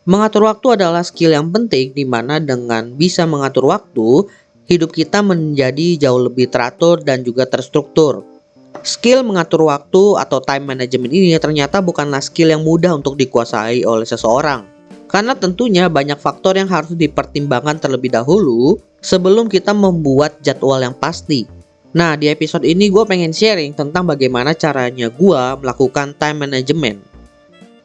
Mengatur waktu adalah skill yang penting di mana dengan bisa mengatur waktu, hidup kita menjadi jauh lebih teratur dan juga terstruktur. Skill mengatur waktu atau time management ini ternyata bukanlah skill yang mudah untuk dikuasai oleh seseorang. Karena tentunya banyak faktor yang harus dipertimbangkan terlebih dahulu sebelum kita membuat jadwal yang pasti. Nah, di episode ini gue pengen sharing tentang bagaimana caranya gue melakukan time management.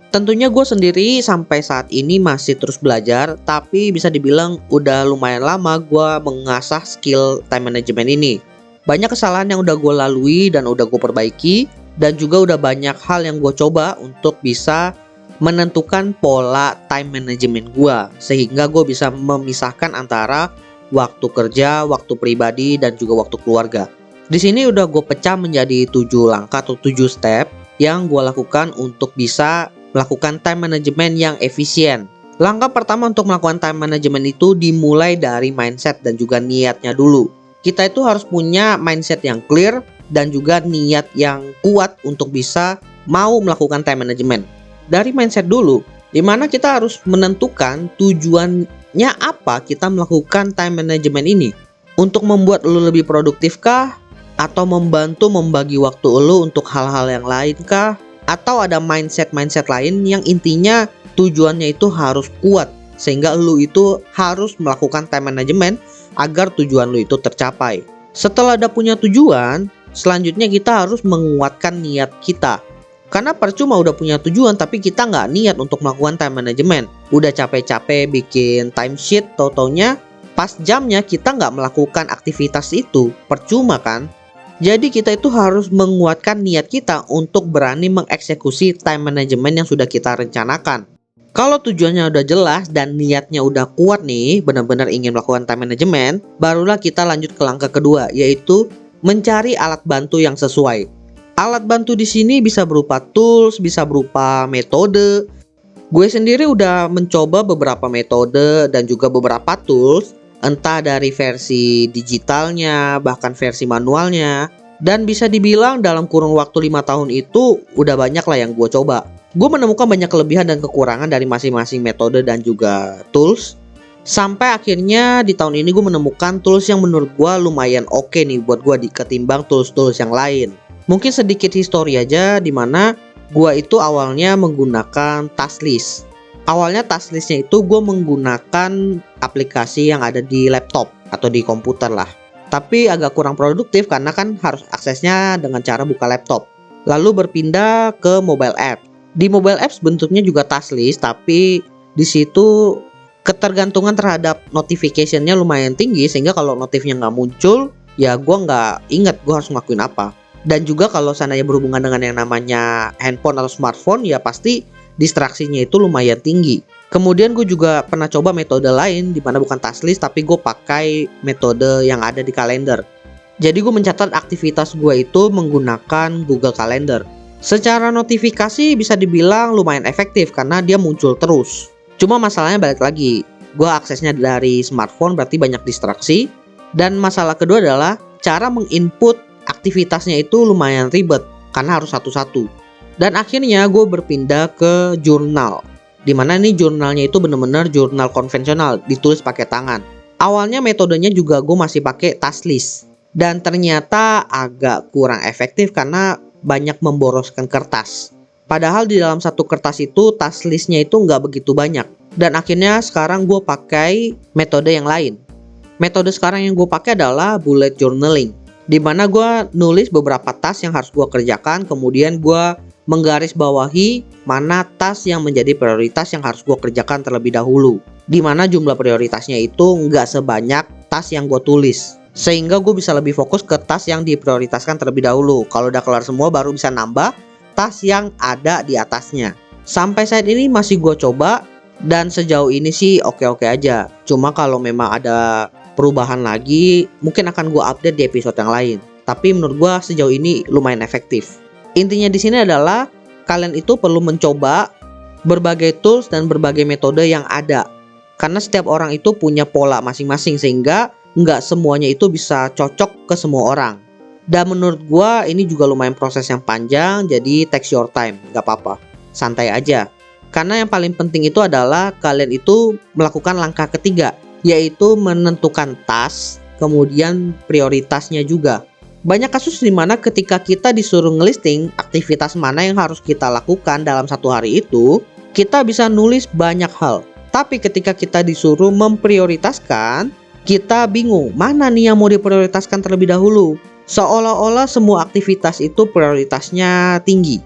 Tentunya gue sendiri sampai saat ini masih terus belajar, tapi bisa dibilang udah lumayan lama gue mengasah skill time management ini. Banyak kesalahan yang udah gue lalui dan udah gue perbaiki, dan juga udah banyak hal yang gue coba untuk bisa menentukan pola time management gue, sehingga gue bisa memisahkan antara waktu kerja, waktu pribadi, dan juga waktu keluarga. Di sini udah gue pecah menjadi 7 langkah atau 7 step yang gue lakukan untuk bisa melakukan time management yang efisien. Langkah pertama untuk melakukan time management itu dimulai dari mindset dan juga niatnya dulu. Kita itu harus punya mindset yang clear dan juga niat yang kuat untuk bisa mau melakukan time management. Dari mindset dulu, dimana kita harus menentukan tujuannya apa kita melakukan time management ini. Untuk membuat lu lebih produktifkah? Atau membantu membagi waktu lu untuk hal-hal yang lain kah? Atau ada mindset-mindset lain yang intinya tujuannya itu harus kuat, sehingga lu itu harus melakukan time management agar tujuan lu itu tercapai. Setelah ada punya tujuan, selanjutnya kita harus menguatkan niat kita. Karena percuma udah punya tujuan tapi kita nggak niat untuk melakukan time management. Udah capek-capek bikin timesheet, tau-taunya pas jamnya kita nggak melakukan aktivitas itu, percuma kan? Jadi kita itu harus menguatkan niat kita untuk berani mengeksekusi time management yang sudah kita rencanakan. Kalau tujuannya udah jelas dan niatnya udah kuat nih, benar-benar ingin melakukan time management, barulah kita lanjut ke langkah kedua, yaitu mencari alat bantu yang sesuai. Alat bantu di sini bisa berupa tools, bisa berupa metode. Gue sendiri udah mencoba beberapa metode dan juga beberapa tools, entah dari versi digitalnya, bahkan versi manualnya. Dan bisa dibilang dalam kurun waktu 5 tahun itu udah banyak lah yang gue coba. Gue menemukan banyak kelebihan dan kekurangan dari masing-masing metode dan juga tools. Sampai akhirnya di tahun ini gue menemukan tools yang menurut gue lumayan oke nih buat gue ketimbang tools-tools yang lain. Mungkin sedikit histori aja, dimana gue itu awalnya menggunakan Tasklist. Awalnya Tasklistnya itu gue menggunakan aplikasi yang ada di laptop atau di komputer lah. Tapi agak kurang produktif karena kan harus aksesnya dengan cara buka laptop. Lalu berpindah ke mobile app. Di mobile apps bentuknya juga Tasklist, tapi di situ ketergantungan terhadap notification-nya lumayan tinggi, sehingga kalau notifnya nggak muncul, ya gue nggak inget gue harus ngelakuin apa. Dan juga kalau seandainya berhubungan dengan yang namanya handphone atau smartphone, ya pasti distraksinya itu lumayan tinggi. Kemudian gue juga pernah coba metode lain, di mana bukan Tasklist tapi gue pakai metode yang ada di kalender. Jadi gue mencatat aktivitas gue itu menggunakan Google Calendar. Secara notifikasi bisa dibilang lumayan efektif karena dia muncul terus. Cuma masalahnya balik lagi, gue aksesnya dari smartphone berarti banyak distraksi. Dan masalah kedua adalah cara menginput aktivitasnya itu lumayan ribet karena harus satu-satu. Dan akhirnya gue berpindah ke jurnal, dimana nih jurnalnya itu bener-bener jurnal konvensional, ditulis pakai tangan. Awalnya metodenya juga gue masih pakai Tasklist, dan ternyata agak kurang efektif karena banyak memboroskan kertas. Padahal di dalam satu kertas itu Tasklistnya itu nggak begitu banyak. Dan akhirnya sekarang gue pakai metode yang lain. Metode sekarang yang gue pakai adalah bullet journaling, di mana gue nulis beberapa task yang harus gue kerjakan, kemudian gue menggarisbawahi mana task yang menjadi prioritas yang harus gue kerjakan terlebih dahulu. Di mana jumlah prioritasnya itu nggak sebanyak task yang gue tulis, sehingga gue bisa lebih fokus ke task yang diprioritaskan terlebih dahulu. Kalau udah kelar semua baru bisa nambah task yang ada di atasnya. Sampai saat ini masih gue coba, dan sejauh ini sih oke-oke aja. Cuma kalau memang ada perubahan lagi, mungkin akan gue update di episode yang lain. Tapi menurut gue sejauh ini lumayan efektif. Intinya di sini adalah kalian itu perlu mencoba berbagai tools dan berbagai metode yang ada. Karena setiap orang itu punya pola masing-masing, sehingga nggak semuanya itu bisa cocok ke semua orang. Dan menurut gue ini juga lumayan proses yang panjang, jadi take your time, nggak apa-apa, santai aja. Karena yang paling penting itu adalah kalian itu melakukan langkah ketiga, yaitu menentukan task, kemudian prioritasnya juga. Banyak kasus di mana ketika kita disuruh ngelisting aktivitas mana yang harus kita lakukan dalam satu hari itu, kita bisa nulis banyak hal. Tapi ketika kita disuruh memprioritaskan, kita bingung mana nih yang mau diprioritaskan terlebih dahulu. Seolah-olah semua aktivitas itu prioritasnya tinggi.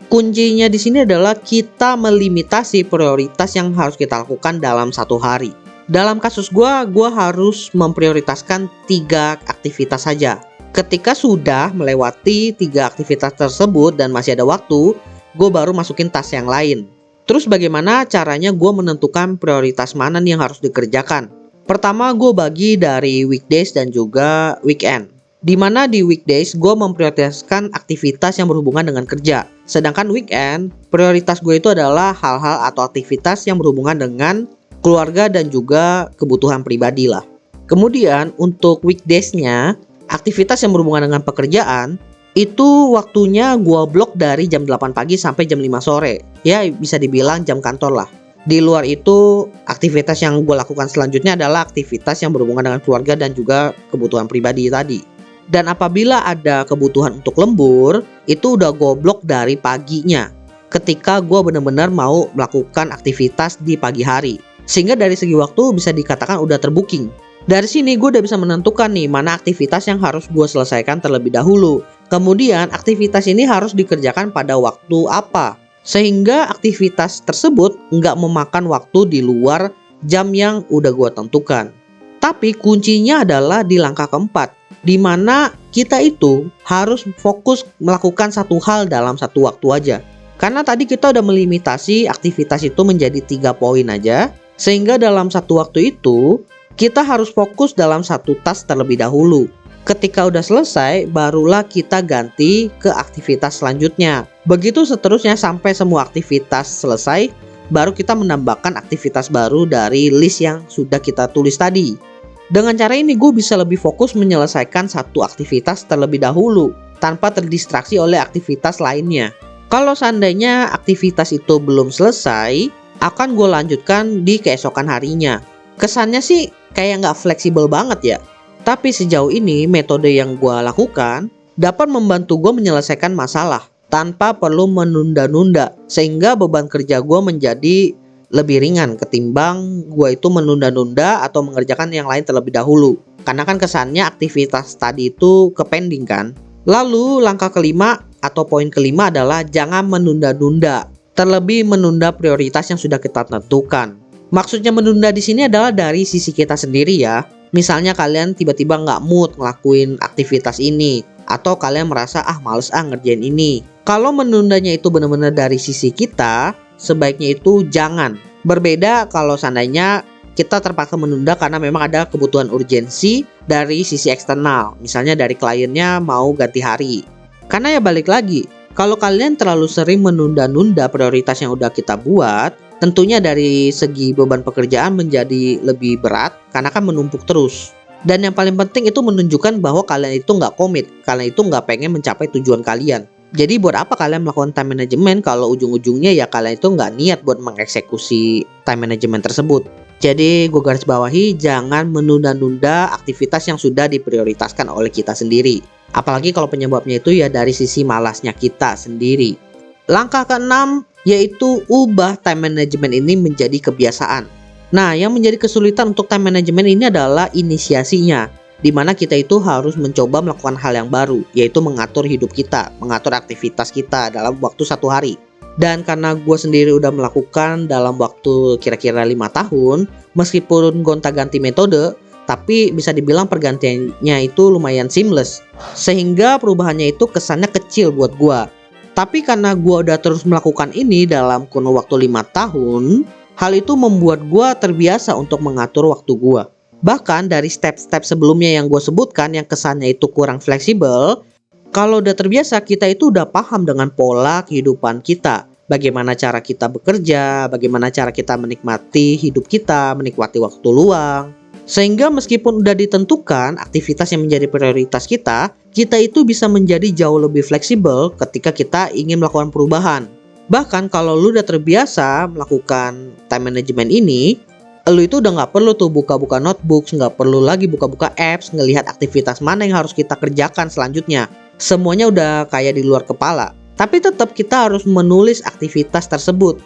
Kuncinya di sini adalah kita melimitasi prioritas yang harus kita lakukan dalam satu hari. Dalam kasus gua harus memprioritaskan 3 aktivitas saja. Ketika sudah melewati 3 aktivitas tersebut dan masih ada waktu, gue baru masukin task yang lain. Terus bagaimana caranya gue menentukan prioritas mana nih yang harus dikerjakan? Pertama, gue bagi dari weekdays dan juga weekend. Dimana di weekdays gue memprioritaskan aktivitas yang berhubungan dengan kerja. Sedangkan weekend, prioritas gue itu adalah hal-hal atau aktivitas yang berhubungan dengan keluarga dan juga kebutuhan pribadi lah. Kemudian untuk weekdays-nya, aktivitas yang berhubungan dengan pekerjaan, itu waktunya gue blok dari jam 8 pagi sampai jam 5 sore. Ya bisa dibilang jam kantor lah. Di luar itu, aktivitas yang gue lakukan selanjutnya adalah aktivitas yang berhubungan dengan keluarga dan juga kebutuhan pribadi tadi. Dan apabila ada kebutuhan untuk lembur, itu udah gue blok dari paginya, ketika gue benar-benar mau melakukan aktivitas di pagi hari. Sehingga dari segi waktu bisa dikatakan udah terbooking. Dari sini gue udah bisa menentukan nih mana aktivitas yang harus gue selesaikan terlebih dahulu. Kemudian aktivitas ini harus dikerjakan pada waktu apa, sehingga aktivitas tersebut nggak memakan waktu di luar jam yang udah gue tentukan. Tapi kuncinya adalah di langkah keempat, di mana kita itu harus fokus melakukan satu hal dalam satu waktu aja. Karena tadi kita udah melimitasi aktivitas itu menjadi 3 poin aja, sehingga dalam satu waktu itu kita harus fokus dalam satu task terlebih dahulu. Ketika udah selesai, barulah kita ganti ke aktivitas selanjutnya. Begitu seterusnya sampai semua aktivitas selesai, baru kita menambahkan aktivitas baru dari list yang sudah kita tulis tadi. Dengan cara ini gue bisa lebih fokus menyelesaikan satu aktivitas terlebih dahulu, tanpa terdistraksi oleh aktivitas lainnya. Kalau seandainya aktivitas itu belum selesai, akan gue lanjutkan di keesokan harinya. Kesannya sih kayak nggak fleksibel banget ya. Tapi sejauh ini metode yang gue lakukan dapat membantu gue menyelesaikan masalah tanpa perlu menunda-nunda, sehingga beban kerja gue menjadi lebih ringan ketimbang gue itu menunda-nunda atau mengerjakan yang lain terlebih dahulu. Karena kan kesannya aktivitas tadi itu kepending kan. Lalu langkah kelima atau poin kelima adalah jangan menunda-nunda. Terlebih menunda prioritas yang sudah kita tentukan. Maksudnya menunda di sini adalah dari sisi kita sendiri ya. Misalnya kalian tiba-tiba nggak mood ngelakuin aktivitas ini, atau kalian merasa males ngerjain ini. Kalau menundanya itu benar-benar dari sisi kita, sebaiknya itu jangan. Berbeda kalau seandainya kita terpaksa menunda karena memang ada kebutuhan urgensi dari sisi eksternal. Misalnya dari kliennya mau ganti hari. Karena ya balik lagi, kalau kalian terlalu sering menunda-nunda prioritas yang udah kita buat, tentunya dari segi beban pekerjaan menjadi lebih berat karena kan menumpuk terus. Dan yang paling penting itu menunjukkan bahwa kalian itu nggak komit, kalian itu nggak pengen mencapai tujuan kalian. Jadi buat apa kalian melakukan time management kalau ujung-ujungnya ya kalian itu nggak niat buat mengeksekusi time management tersebut. Jadi gue garis bawahi, jangan menunda-nunda aktivitas yang sudah diprioritaskan oleh kita sendiri. Apalagi kalau penyebabnya itu ya dari sisi malasnya kita sendiri. Langkah keenam yaitu ubah time management ini menjadi kebiasaan. Nah, yang menjadi kesulitan untuk time management ini adalah inisiasinya, di mana kita itu harus mencoba melakukan hal yang baru, yaitu mengatur hidup kita, mengatur aktivitas kita dalam waktu satu hari. Dan karena gue sendiri udah melakukan dalam waktu kira-kira 5 tahun, meskipun gonta-ganti metode, tapi bisa dibilang pergantiannya itu lumayan seamless, sehingga perubahannya itu kesannya kecil buat gue. Tapi karena gue udah terus melakukan ini dalam kurun waktu 5 tahun, hal itu membuat gue terbiasa untuk mengatur waktu gue. Bahkan dari step-step sebelumnya yang gue sebutkan yang kesannya itu kurang fleksibel, kalau udah terbiasa kita itu udah paham dengan pola kehidupan kita. Bagaimana cara kita bekerja, bagaimana cara kita menikmati hidup kita, menikmati waktu luang. Sehingga meskipun udah ditentukan aktivitas yang menjadi prioritas kita itu bisa menjadi jauh lebih fleksibel ketika kita ingin melakukan perubahan. Bahkan kalau lu udah terbiasa melakukan time management ini, lu itu udah nggak perlu tuh buka-buka notebook, nggak perlu lagi buka-buka apps, ngelihat aktivitas mana yang harus kita kerjakan selanjutnya. Semuanya udah kayak di luar kepala. Tapi tetap kita harus menulis aktivitas tersebut.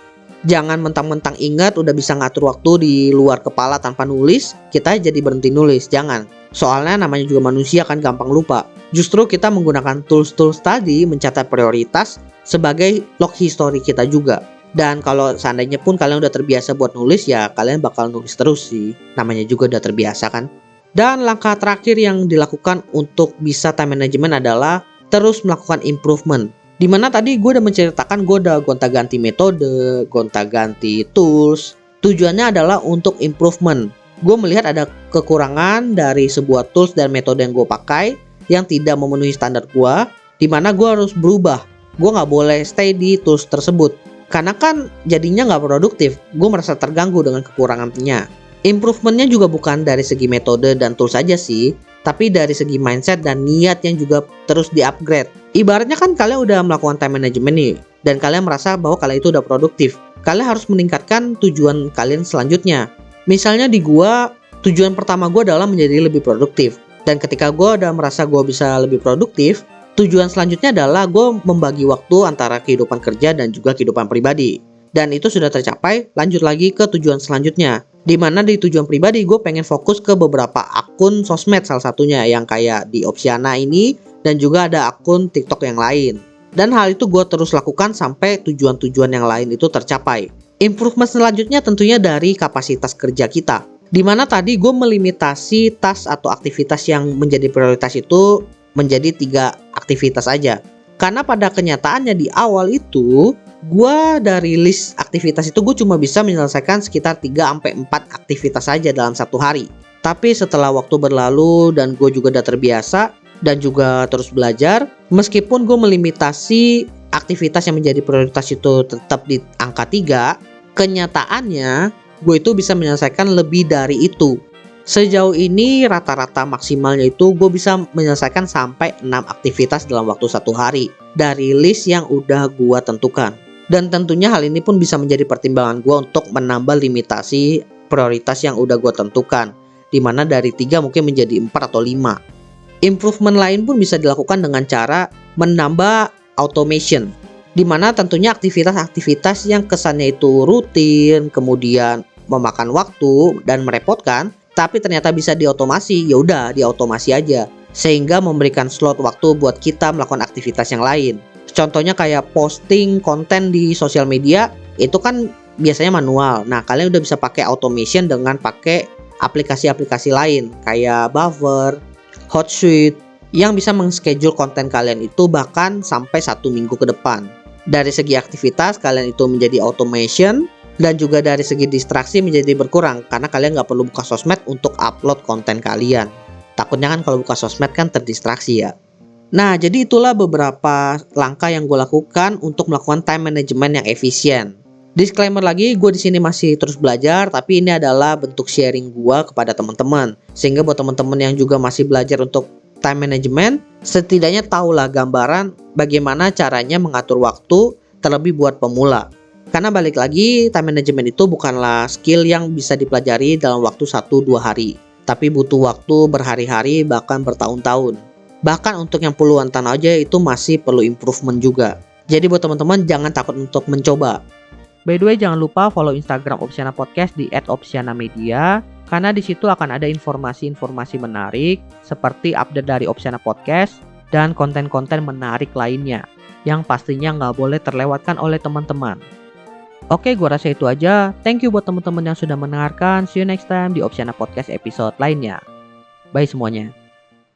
Jangan mentang-mentang ingat udah bisa ngatur waktu di luar kepala tanpa nulis, kita jadi berhenti nulis. Jangan. Soalnya namanya juga manusia kan gampang lupa. Justru kita menggunakan tools-tools tadi mencatat prioritas sebagai log history kita juga. Dan kalau seandainya pun kalian udah terbiasa buat nulis, ya kalian bakal nulis terus sih. Namanya juga udah terbiasa kan. Dan langkah terakhir yang dilakukan untuk bisa time management adalah terus melakukan improvement. Dimana tadi gue udah menceritakan gue udah gonta-ganti metode, gonta-ganti tools. Tujuannya adalah untuk improvement. Gue melihat ada kekurangan dari sebuah tools dan metode yang gue pakai yang tidak memenuhi standar gue, dimana gue harus berubah. Gue gak boleh stay di tools tersebut. Karena kan jadinya nggak produktif, gue merasa terganggu dengan kekurangannya. Improvementnya juga bukan dari segi metode dan tools saja sih, tapi dari segi mindset dan niat yang juga terus di-upgrade. Ibaratnya kan kalian udah melakukan time management nih, dan kalian merasa bahwa kalian itu udah produktif. Kalian harus meningkatkan tujuan kalian selanjutnya. Misalnya di gua, tujuan pertama gue adalah menjadi lebih produktif. Dan ketika gue udah merasa gue bisa lebih produktif, tujuan selanjutnya adalah gue membagi waktu antara kehidupan kerja dan juga kehidupan pribadi. Dan itu sudah tercapai, lanjut lagi ke tujuan selanjutnya. Dimana di tujuan pribadi gue pengen fokus ke beberapa akun sosmed salah satunya yang kayak di Opsiana ini dan juga ada akun TikTok yang lain. Dan hal itu gue terus lakukan sampai tujuan-tujuan yang lain itu tercapai. Improvement selanjutnya tentunya dari kapasitas kerja kita. Dimana tadi gue melimitasi tas atau aktivitas yang menjadi prioritas itu menjadi 3 aktivitas aja. Karena pada kenyataannya di awal itu gue dari list aktivitas itu gue cuma bisa menyelesaikan sekitar 3-4 aktivitas saja dalam satu hari. Tapi setelah waktu berlalu dan gue juga udah terbiasa dan juga terus belajar, meskipun gue melimitasi aktivitas yang menjadi prioritas itu tetap di angka 3, kenyataannya gue itu bisa menyelesaikan lebih dari itu. Sejauh ini rata-rata maksimalnya itu gue bisa menyelesaikan sampai 6 aktivitas dalam waktu 1 hari dari list yang udah gue tentukan. Dan tentunya hal ini pun bisa menjadi pertimbangan gue untuk menambah limitasi prioritas yang udah gue tentukan, dimana dari 3 mungkin menjadi 4 atau 5. Improvement lain pun bisa dilakukan dengan cara menambah automation, dimana tentunya aktivitas-aktivitas yang kesannya itu rutin, kemudian memakan waktu dan merepotkan, tapi ternyata bisa diotomasi, ya udah diotomasi aja, sehingga memberikan slot waktu buat kita melakukan aktivitas yang lain. Contohnya kayak posting konten di sosial media, itu kan biasanya manual. Nah, kalian udah bisa pakai automation dengan pakai aplikasi-aplikasi lain kayak Buffer, Hotsuite, yang bisa meng-schedule konten kalian itu bahkan sampai 1 minggu ke depan. Dari segi aktivitas kalian itu menjadi automation, dan juga dari segi distraksi menjadi berkurang karena kalian nggak perlu buka sosmed untuk upload konten kalian. Takutnya kan kalau buka sosmed kan terdistraksi ya. Nah, jadi itulah beberapa langkah yang gue lakukan untuk melakukan time management yang efisien. Disclaimer lagi, gue di sini masih terus belajar, tapi ini adalah bentuk sharing gue kepada teman-teman. Sehingga buat teman-teman yang juga masih belajar untuk time management, setidaknya tahulah gambaran bagaimana caranya mengatur waktu, terlebih buat pemula. Karena balik lagi, time management itu bukanlah skill yang bisa dipelajari dalam waktu 1-2 hari, tapi butuh waktu berhari-hari bahkan bertahun-tahun. Bahkan untuk yang puluhan tahun aja itu masih perlu improvement juga. Jadi buat teman-teman jangan takut untuk mencoba. By the way, jangan lupa follow Instagram Opsiana Podcast di @opsianamedia, karena di situ akan ada informasi-informasi menarik seperti update dari Opsiana Podcast dan konten-konten menarik lainnya yang pastinya nggak boleh terlewatkan oleh teman-teman. Oke, gua rasa itu aja. Thank you buat teman-teman yang sudah mendengarkan. See you next time di Opsiana Podcast episode lainnya. Bye semuanya.